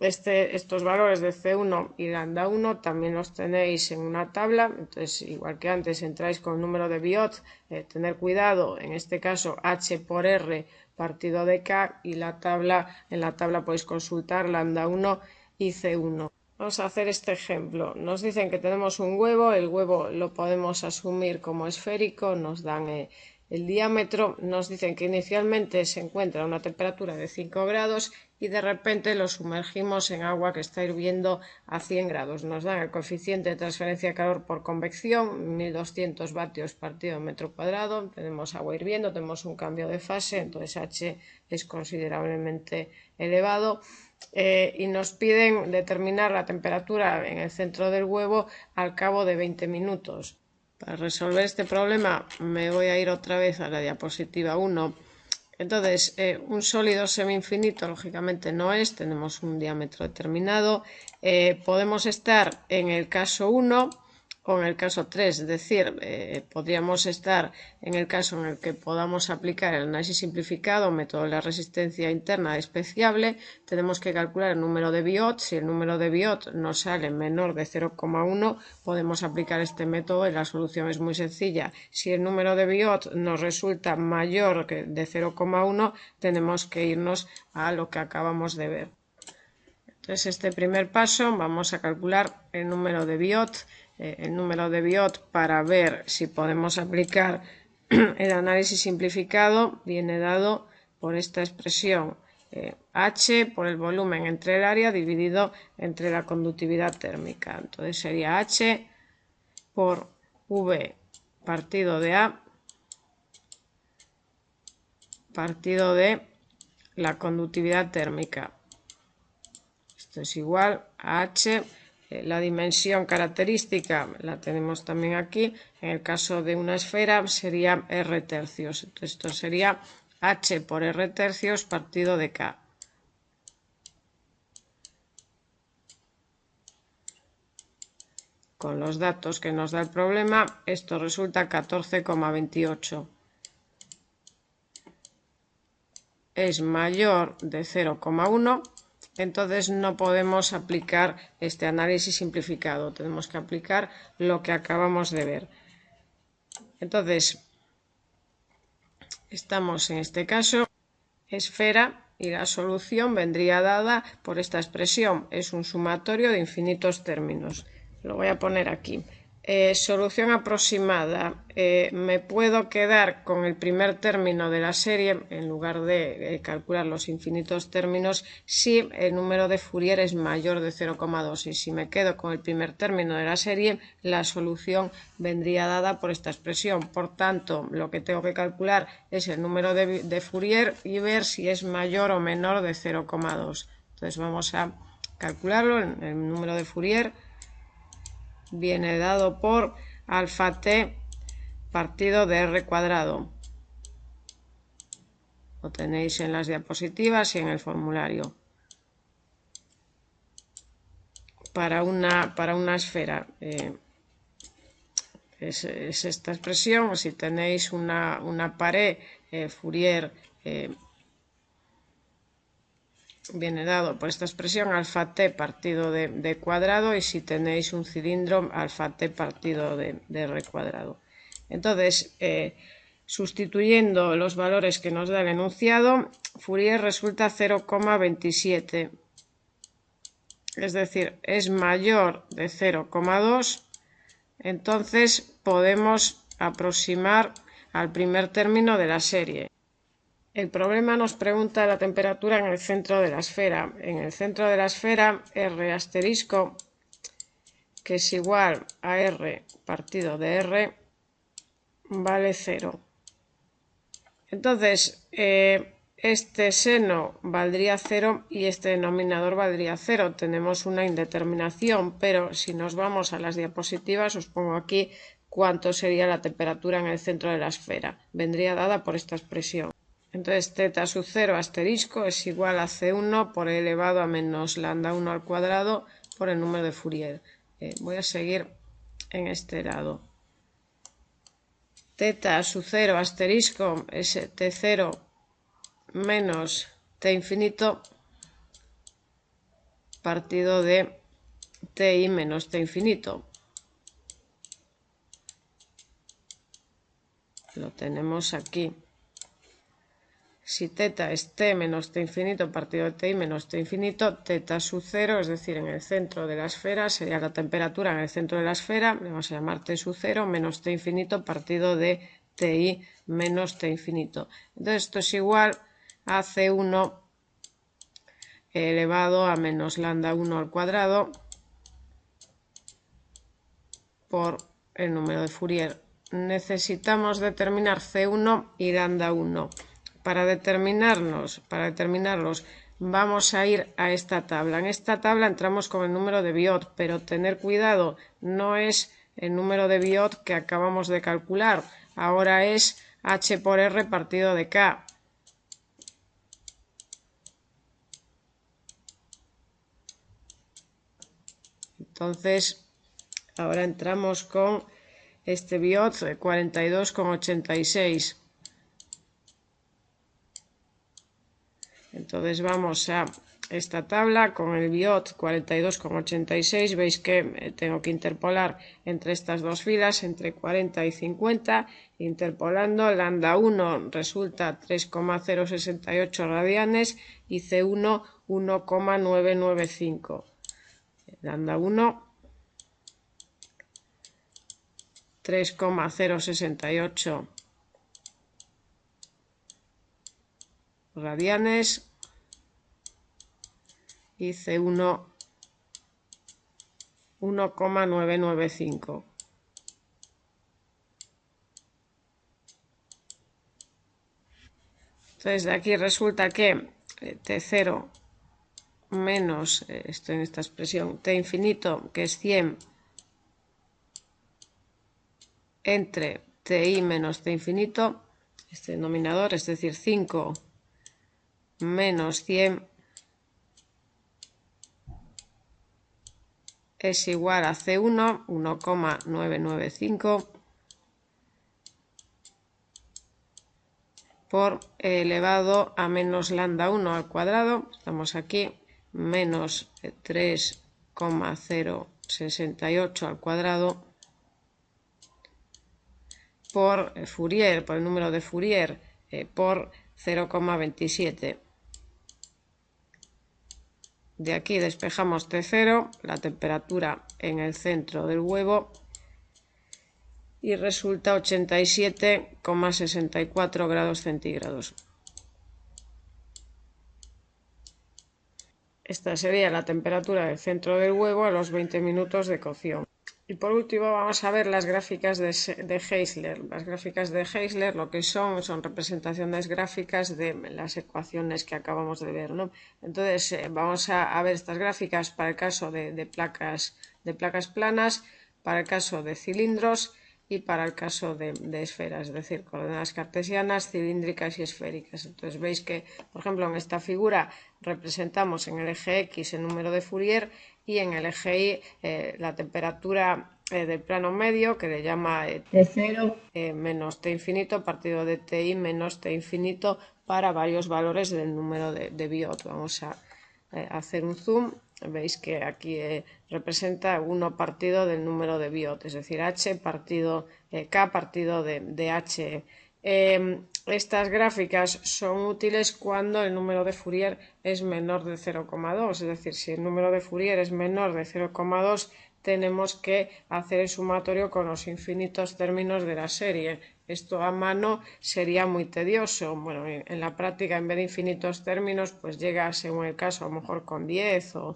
Estos valores de C1 y lambda 1 también los tenéis en una tabla, entonces igual que antes entráis con el número de Biot, tener cuidado, en este caso h por r partido de k y en la tabla podéis consultar lambda 1 y C1. Vamos a hacer este ejemplo. Nos dicen que tenemos un huevo, el huevo lo podemos asumir como esférico, nos dan el diámetro, nos dicen que inicialmente se encuentra a una temperatura de 5 grados y de repente lo sumergimos en agua que está hirviendo a 100 grados. Nos dan el coeficiente de transferencia de calor por convección, 1200 vatios partido metro cuadrado. Tenemos agua hirviendo, tenemos un cambio de fase, entonces H es considerablemente elevado. Y nos piden determinar la temperatura en el centro del huevo al cabo de 20 minutos. Para resolver este problema me voy a ir otra vez a la diapositiva 1. Entonces, un sólido semi-infinito lógicamente no es, tenemos un diámetro determinado. Podemos estar en el caso 1 o en el caso 3, es decir, podríamos estar en el caso en el que podamos aplicar el análisis simplificado, método de la resistencia interna despreciable. Tenemos que calcular el número de Biot. Si el número de Biot nos sale menor de 0,1, podemos aplicar este método y la solución es muy sencilla. Si el número de Biot nos resulta mayor de 0,1, tenemos que irnos a lo que acabamos de ver. Entonces, este primer paso, vamos a calcular el número de Biot. El número de Biot para ver si podemos aplicar el análisis simplificado viene dado por esta expresión H por el volumen entre el área dividido entre la conductividad térmica. Entonces sería H por V partido de A partido de la conductividad térmica. Esto es igual a H La dimensión característica la tenemos también aquí. En el caso de una esfera sería r tercios. Entonces, esto sería h por r tercios partido de k. Con los datos que nos da el problema, esto resulta 14,28. Es mayor de 0,1. Entonces no podemos aplicar este análisis simplificado, tenemos que aplicar lo que acabamos de ver. Entonces, estamos en este caso, esfera, y la solución vendría dada por esta expresión, es un sumatorio de infinitos términos. Lo voy a poner aquí. Solución aproximada. Me puedo quedar con el primer término de la serie en lugar de calcular los infinitos términos si el número de Fourier es mayor de 0,2, y si me quedo con el primer término de la serie, la solución vendría dada por esta expresión. Por tanto, lo que tengo que calcular es el número de Fourier y ver si es mayor o menor de 0,2. Entonces vamos a calcularlo. El número de Fourier viene dado por alfa t partido de r cuadrado. Lo tenéis en las diapositivas y en el formulario. Para una esfera es esta expresión. Si tenéis una pared, Fourier viene dado por esta expresión alfa t partido de cuadrado, y si tenéis un cilindro, alfa t partido de r cuadrado. Entonces, sustituyendo los valores que nos da el enunciado, Fourier resulta 0,27, es decir, es mayor de 0,2. Entonces podemos aproximar al primer término de la serie. El problema nos pregunta la temperatura en el centro de la esfera. En el centro de la esfera, R asterisco, que es igual a R partido de R, vale 0. Entonces, este seno valdría 0 y este denominador valdría 0. Tenemos una indeterminación, pero si nos vamos a las diapositivas, os pongo aquí cuánto sería la temperatura en el centro de la esfera. Vendría dada por esta expresión. Entonces, θ sub 0 asterisco es igual a C1 por e elevado a menos lambda 1 al cuadrado por el número de Fourier. Voy a seguir en este lado. θ sub 0 asterisco es T0 menos T infinito partido de Ti menos T infinito. Lo tenemos aquí. Si θ es T menos T infinito partido de Ti menos T infinito, θ sub 0, es decir, en el centro de la esfera, sería la temperatura en el centro de la esfera, le vamos a llamar T sub 0 menos T infinito partido de Ti menos T infinito. Entonces esto es igual a C1 elevado a menos lambda 1 al cuadrado por el número de Fourier. Necesitamos determinar C1 y lambda 1. Para determinarlos, vamos a ir a esta tabla. En esta tabla entramos con el número de Biot, pero tener cuidado, no es el número de Biot que acabamos de calcular. Ahora es h por r partido de k. Entonces, ahora entramos con este Biot de 42,86. Entonces vamos a esta tabla con el Biot 42,86. Veis que tengo que interpolar entre estas dos filas, entre 40 y 50. Interpolando, lambda 1 resulta 3,068 radianes y C1 1,995. Lambda 1 3,068 radianes y C1 1,995. Entonces de aquí resulta que T0 menos, esto en esta expresión, T infinito, que es 100, entre TI menos T infinito, este denominador, es decir, 5 menos 100 es igual a C1, 1,995 por elevado a menos lambda 1 al cuadrado, estamos aquí, menos 3,068 al cuadrado, por Fourier, por el número de Fourier, por 0,27. De aquí despejamos T0, la temperatura en el centro del huevo, y resulta 87,64 grados centígrados. Esta sería la temperatura del centro del huevo a los 20 minutos de cocción. Y por último vamos a ver las gráficas de Heisler. Las gráficas de Heisler lo que son representaciones gráficas de las ecuaciones que acabamos de ver, ¿no? Entonces vamos a ver estas gráficas para el caso de placas planas, para el caso de cilindros y para el caso de esferas, es decir, coordenadas cartesianas, cilíndricas y esféricas. Entonces veis que, por ejemplo, en esta figura representamos en el eje X el número de Fourier y en el eje Y la temperatura del plano medio, que le llama T0 menos T infinito partido de TI menos T infinito para varios valores del número de Biot. Vamos a hacer un zoom. Veis que aquí representa 1 partido del número de Biot, es decir, H partido K partido de H. Estas gráficas son útiles cuando el número de Fourier es menor de 0,2, es decir, si el número de Fourier es menor de 0,2 tenemos que hacer el sumatorio con los infinitos términos de la serie. Esto a mano sería muy tedioso. Bueno, en la práctica en vez de infinitos términos pues llega según el caso a lo mejor con 10 o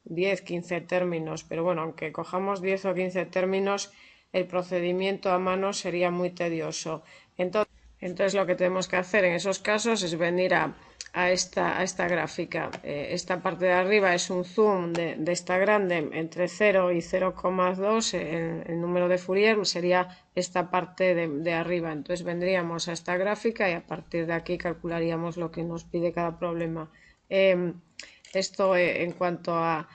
10, 15 términos, pero bueno, aunque cojamos 10 o 15 términos el procedimiento a mano sería muy tedioso. Entonces lo que tenemos que hacer en esos casos es venir a esta gráfica. Esta parte de arriba es un zoom de esta grande entre 0 y 0,2. El número de Fourier sería esta parte de arriba. Entonces vendríamos a esta gráfica y a partir de aquí calcularíamos lo que nos pide cada problema. Esto en cuanto a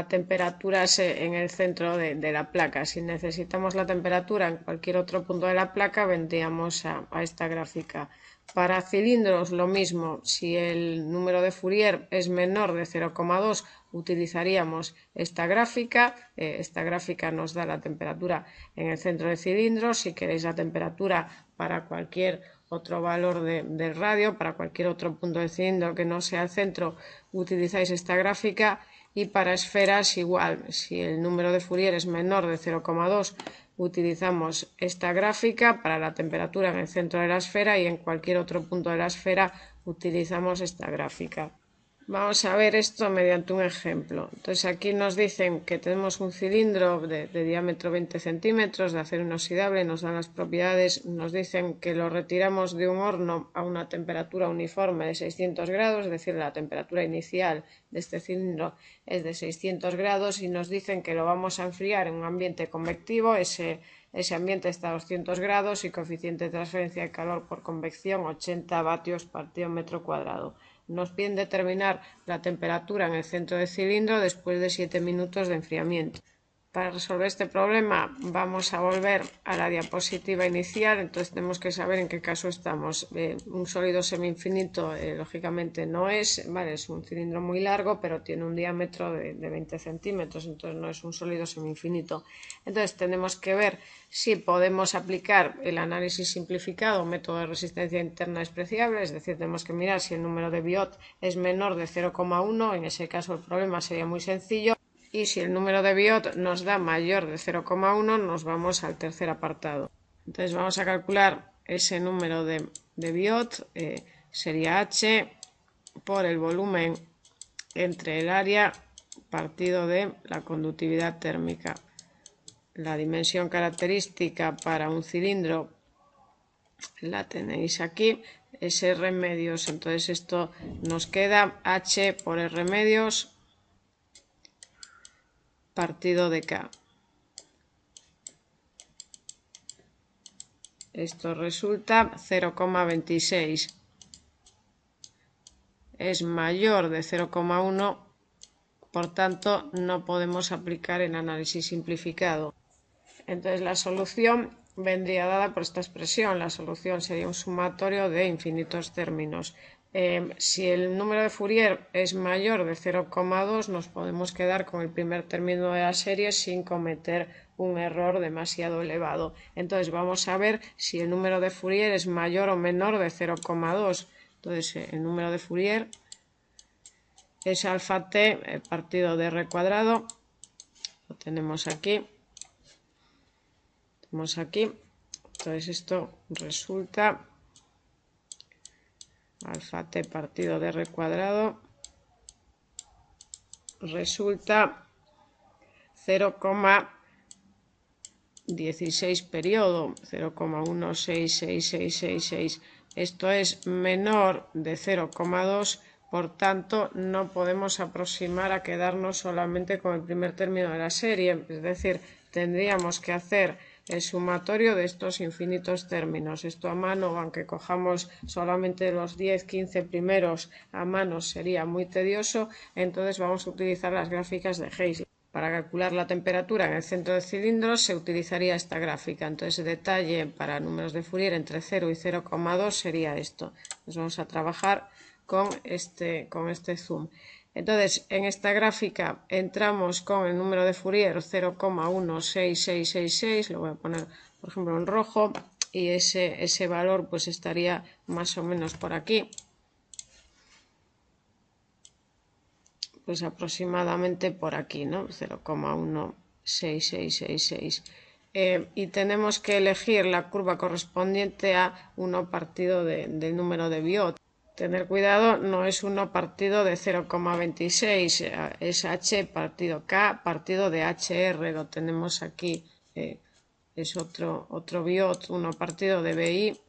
temperaturas en el centro de la placa. Si necesitamos la temperatura en cualquier otro punto de la placa, vendríamos a esta gráfica. Para cilindros lo mismo, si el número de Fourier es menor de 0,2 utilizaríamos esta gráfica. Esta gráfica nos da la temperatura en el centro del cilindro. Si queréis la temperatura para cualquier otro valor del radio, para cualquier otro punto del cilindro que no sea el centro, utilizáis esta gráfica. Y para esferas igual, si el número de Fourier es menor de 0,2 utilizamos esta gráfica para la temperatura en el centro de la esfera y en cualquier otro punto de la esfera utilizamos esta gráfica. Vamos a ver esto mediante un ejemplo. Entonces aquí nos dicen que tenemos un cilindro de diámetro 20 centímetros de acero inoxidable, nos dan las propiedades, nos dicen que lo retiramos de un horno a una temperatura uniforme de 600 grados, es decir, la temperatura inicial de este cilindro es de 600 grados y nos dicen que lo vamos a enfriar en un ambiente convectivo. Ese ambiente está a 200 grados y coeficiente de transferencia de calor por convección 80 vatios partido metro cuadrado. Nos piden determinar la temperatura en el centro del cilindro después de 7 minutos de enfriamiento. Para resolver este problema vamos a volver a la diapositiva inicial. Entonces tenemos que saber en qué caso estamos. Un sólido semi-infinito lógicamente no es, ¿vale? Es un cilindro muy largo pero tiene un diámetro de 20 centímetros, entonces no es un sólido semi-infinito. Entonces tenemos que ver si podemos aplicar el análisis simplificado o método de resistencia interna despreciable, es decir, tenemos que mirar si el número de Biot es menor de 0,1, en ese caso el problema sería muy sencillo. Y si el número de Biot nos da mayor de 0,1, nos vamos al tercer apartado. Entonces vamos a calcular ese número de Biot, sería H por el volumen entre el área partido de la conductividad térmica. La dimensión característica para un cilindro la tenéis aquí, es R medios, entonces esto nos queda H por R medios partido de K. Esto resulta 0,26. Es mayor de 0,1, por tanto no podemos aplicar el análisis simplificado. Entonces la solución vendría dada por esta expresión. La solución sería un sumatorio de infinitos términos. Si el número de Fourier es mayor de 0,2, nos podemos quedar con el primer término de la serie sin cometer un error demasiado elevado. Entonces vamos a ver si el número de Fourier es mayor o menor de 0,2. Entonces el número de Fourier es alfa t partido de r cuadrado. Lo tenemos aquí. Entonces esto resulta alfa t partido de r cuadrado resulta 0,16 periodo, 0,166666. Esto es menor de 0,2, por tanto no podemos aproximar a quedarnos solamente con el primer término de la serie, es decir, tendríamos que hacer el sumatorio de estos infinitos términos. Esto a mano, aunque cojamos solamente los 10-15 primeros a mano, sería muy tedioso, entonces vamos a utilizar las gráficas de Heisler. Para calcular la temperatura en el centro del cilindro se utilizaría esta gráfica. Entonces el detalle para números de Fourier entre 0 y 0,2 sería esto. Entonces vamos a trabajar con este zoom. Entonces, en esta gráfica entramos con el número de Fourier 0,16666, lo voy a poner, por ejemplo, en rojo, y ese valor pues estaría más o menos por aquí, pues aproximadamente por aquí, ¿no? 0,16666. Y tenemos que elegir la curva correspondiente a 1 partido del número de Biot. Tener cuidado, no es 1 partido de 0,26, es h partido k partido de hr, lo tenemos aquí, es otro Biot, 1 partido de bi,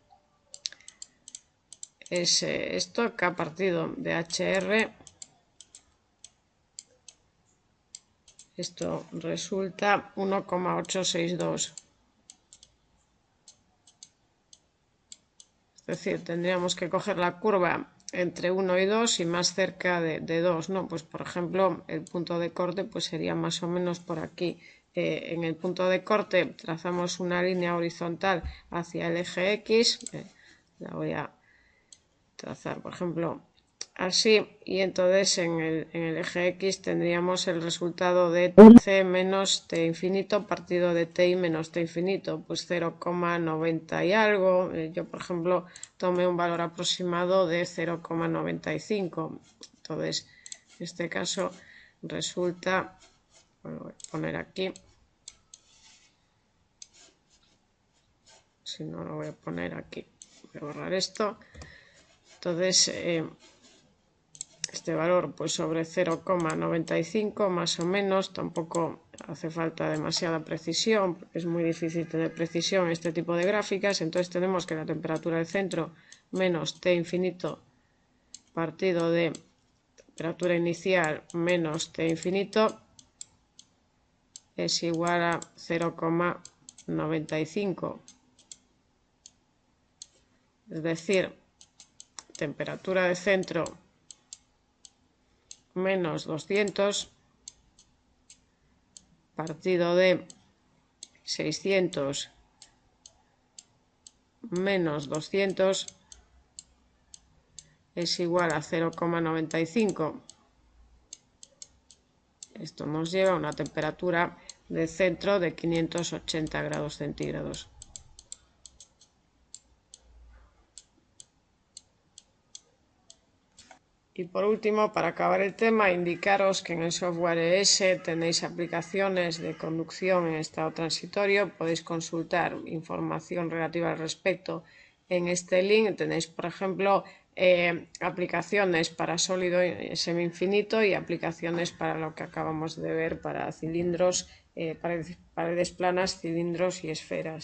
es esto, k partido de hr, esto resulta 1,862. Es decir, tendríamos que coger la curva entre 1 y 2 y más cerca de 2, ¿no? Pues por ejemplo, el punto de corte pues sería más o menos por aquí. En el punto de corte trazamos una línea horizontal hacia el eje X. La voy a trazar, por ejemplo, así, y entonces en el eje X tendríamos el resultado de c menos t infinito partido de t y menos t infinito, pues 0,90 y algo. Yo, por ejemplo, tomé un valor aproximado de 0,95. Entonces, en este caso resulta, bueno, voy a poner aquí, si no lo voy a poner aquí, voy a borrar esto. Entonces, este valor pues sobre 0,95 más o menos, tampoco hace falta demasiada precisión, porque es muy difícil tener precisión en este tipo de gráficas. Entonces tenemos que la temperatura del centro menos T infinito partido de temperatura inicial menos T infinito es igual a 0,95. Es decir, temperatura de centro menos 200 partido de 600 menos 200 es igual a 0,95. Esto nos lleva a una temperatura de centro de 580 grados centígrados. Y por último, para acabar el tema, indicaros que en el software ES tenéis aplicaciones de conducción en estado transitorio. Podéis consultar información relativa al respecto en este link. Tenéis, por ejemplo, aplicaciones para sólido semi-infinito y aplicaciones para lo que acabamos de ver, para cilindros, paredes planas, cilindros y esferas.